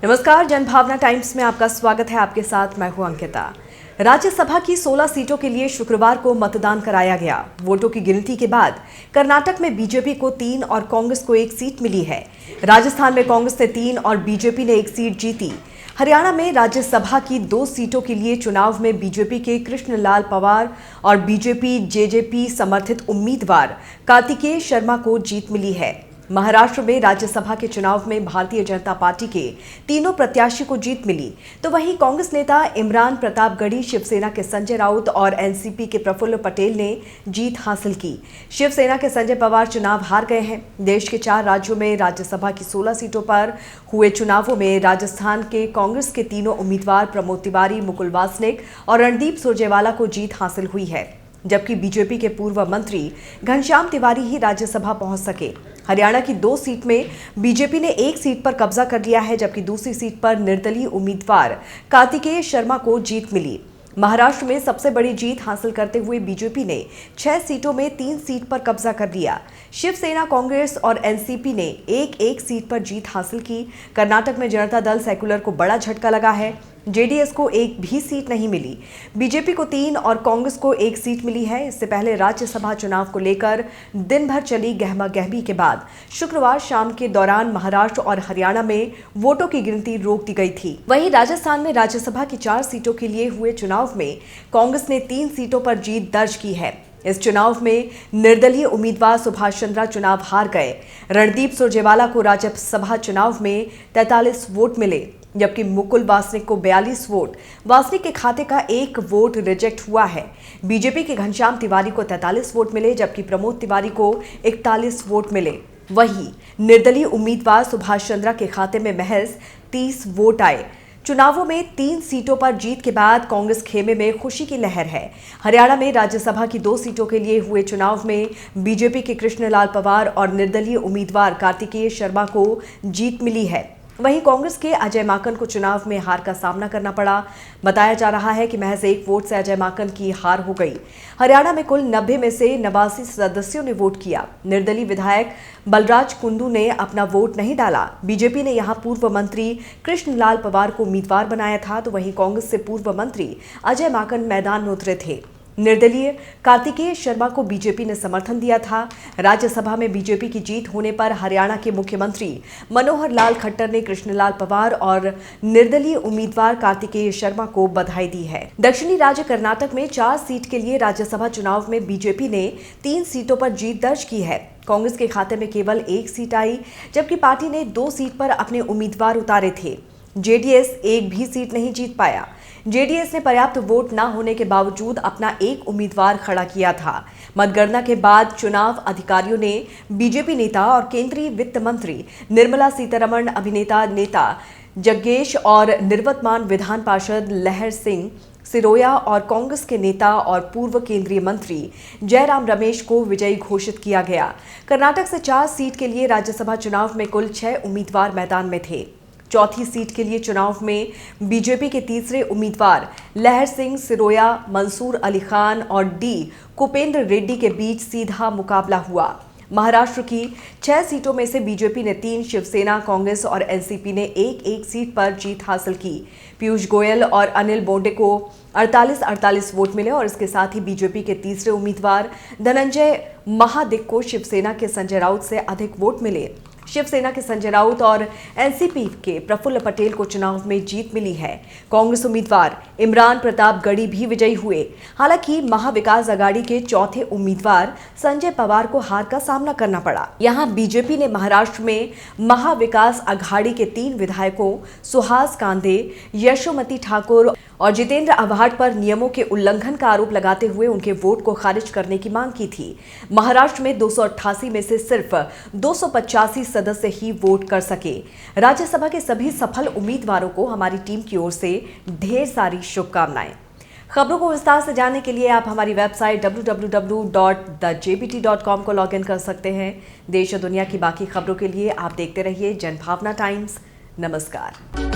नमस्कार, जनभावना टाइम्स में आपका स्वागत है। आपके साथ मैं हूं अंकिता। राज्यसभा की 16 सीटों के लिए शुक्रवार को मतदान कराया गया। वोटों की गिनती के बाद कर्नाटक में बीजेपी को 3 और कांग्रेस को 1 सीट मिली है। राजस्थान में कांग्रेस ने 3 और बीजेपी ने 1 सीट जीती। हरियाणा में राज्यसभा की 2 सीटों के लिए चुनाव में बीजेपी के कृष्णलाल पंवार और बीजेपी जेजेपी समर्थित उम्मीदवार कार्तिकेय शर्मा को जीत मिली है। महाराष्ट्र में राज्यसभा के चुनाव में भारतीय जनता पार्टी के तीनों प्रत्याशी को जीत मिली, तो वहीं कांग्रेस नेता इमरान प्रतापगढ़ी, शिवसेना के संजय राउत और एनसीपी के प्रफुल्ल पटेल ने जीत हासिल की। शिवसेना के संजय पंवार चुनाव हार गए हैं। देश के 4 राज्यों में राज्यसभा की 16 सीटों पर हुए चुनावों में राजस्थान के कांग्रेस के तीनों उम्मीदवार प्रमोद तिवारी, मुकुल वासनिक और रणदीप सुरजेवाला को जीत हासिल हुई है, जबकि बीजेपी के पूर्व मंत्री घनश्याम तिवारी ही राज्यसभा पहुंच सके। हरियाणा की 2 सीट में बीजेपी ने 1 सीट पर कब्जा कर लिया है, जबकि दूसरी सीट पर निर्दलीय उम्मीदवार कार्तिकेय शर्मा को जीत मिली। महाराष्ट्र में सबसे बड़ी जीत हासिल करते हुए बीजेपी ने 6 सीटों में 3 सीट पर कब्जा कर लिया। शिवसेना, कांग्रेस और एनसीपी ने 1-1 सीट पर जीत हासिल की। कर्नाटक में जनता दल सेक्युलर को बड़ा झटका लगा है। जेडीएस को 1 भी सीट नहीं मिली। बीजेपी को 3 और कांग्रेस को 1 सीट मिली है। इससे पहले राज्यसभा चुनाव को लेकर दिन भर चली गहमागहमी के बाद शुक्रवार शाम के दौरान महाराष्ट्र और हरियाणा में वोटों की गिनती रोक दी गई थी। वहीं राजस्थान में राज्यसभा की 4 सीटों के लिए हुए चुनाव में कांग्रेस ने 3 सीटों पर जीत दर्ज की है। इस चुनाव में निर्दलीय उम्मीदवार सुभाष चंद्रा चुनाव हार गए। रणदीप सुरजेवाला को राज्यसभा चुनाव में 43 वोट मिले, जबकि मुकुल वासनिक को 42 वोट। वासनिक के खाते का 1 वोट रिजेक्ट हुआ है। बीजेपी के घनश्याम तिवारी को 43 वोट मिले, जबकि प्रमोद तिवारी को 41 वोट मिले। वहीं निर्दलीय उम्मीदवार सुभाष चंद्रा के खाते में महज 30 वोट आए। चुनावों में 3 सीटों पर जीत के बाद कांग्रेस खेमे में खुशी की लहर है। हरियाणा में राज्यसभा की 2 सीटों के लिए हुए चुनाव में बीजेपी के कृष्णलाल पंवार और निर्दलीय उम्मीदवार कार्तिकेय शर्मा को जीत मिली है। वहीं कांग्रेस के अजय माकन को चुनाव में हार का सामना करना पड़ा। बताया जा रहा है कि महज 1 वोट से अजय माकन की हार हो गई। हरियाणा में कुल 90 में से 89 सदस्यों ने वोट किया। निर्दलीय विधायक बलराज कुंडू ने अपना वोट नहीं डाला। बीजेपी ने यहां पूर्व मंत्री कृष्णलाल पंवार को उम्मीदवार बनाया था, तो वहीं कांग्रेस से पूर्व मंत्री अजय माकन मैदान में उतरे थे। निर्दलीय कार्तिकेय शर्मा को बीजेपी ने समर्थन दिया था। राज्यसभा में बीजेपी की जीत होने पर हरियाणा के मुख्यमंत्री मनोहर लाल खट्टर ने कृष्णलाल पंवार और निर्दलीय उम्मीदवार कार्तिकेय शर्मा को बधाई दी है। दक्षिणी राज्य कर्नाटक में 4 सीट के लिए राज्यसभा चुनाव में बीजेपी ने 3 सीटों पर जीत दर्ज की है। कांग्रेस के खाते में केवल 1 सीट आई, जबकि पार्टी ने 2 सीट पर अपने उम्मीदवार उतारे थे। जेडीएस 1 भी सीट नहीं जीत पाया। जेडीएस ने पर्याप्त वोट न होने के बावजूद अपना 1 उम्मीदवार खड़ा किया था। मतगणना के बाद चुनाव अधिकारियों ने बीजेपी नेता और केंद्रीय वित्त मंत्री निर्मला सीतारमण, अभिनेता नेता जग्गेश और निवर्तमान विधान पार्षद लहर सिंह सिरोया और कांग्रेस के नेता और पूर्व केंद्रीय मंत्री जयराम रमेश को विजयी घोषित किया गया। कर्नाटक से 4 सीट के लिए राज्यसभा चुनाव में कुल 6 उम्मीदवार मैदान में थे। चौथी सीट के लिए चुनाव में बीजेपी के तीसरे उम्मीदवार लहर सिंह सिरोया, मंसूर अली खान और डी कुपेंद्र रेड्डी के बीच सीधा मुकाबला हुआ। महाराष्ट्र की 6 सीटों में से बीजेपी ने 3, शिवसेना, कांग्रेस और एनसीपी ने 1-1 सीट पर जीत हासिल की। पीयूष गोयल और अनिल बोंडे को 48-48 वोट मिले और इसके साथ ही बीजेपी के तीसरे उम्मीदवार धनंजय महादिक को शिवसेना के संजय राउत से अधिक वोट मिले। शिवसेना के संजय राउत और एनसीपी के प्रफुल्ल पटेल को चुनाव में जीत मिली है। कांग्रेस उम्मीदवार इमरान प्रतापगढ़ी भी विजयी हुए। हालांकि महाविकास अघाड़ी के चौथे उम्मीदवार संजय पंवार को हार का सामना करना पड़ा। यहां बीजेपी ने महाराष्ट्र में महाविकास अघाड़ी के 3 विधायकों सुहास कांदे, यशोमती ठाकुर और जितेंद्र आव्हाड पर नियमों के उल्लंघन का आरोप लगाते हुए उनके वोट को खारिज करने की मांग की थी। महाराष्ट्र में 288 में से सिर्फ 285 सदस्य ही वोट कर सके। राज्यसभा के सभी सफल उम्मीदवारों को हमारी टीम की ओर से ढेर सारी शुभकामनाएं। खबरों को विस्तार से जानने के लिए आप हमारी वेबसाइट www.thejbt.com को लॉग इन कर सकते हैं। देश और दुनिया की बाकी खबरों के लिए आप देखते रहिए जनभावना टाइम्स। नमस्कार।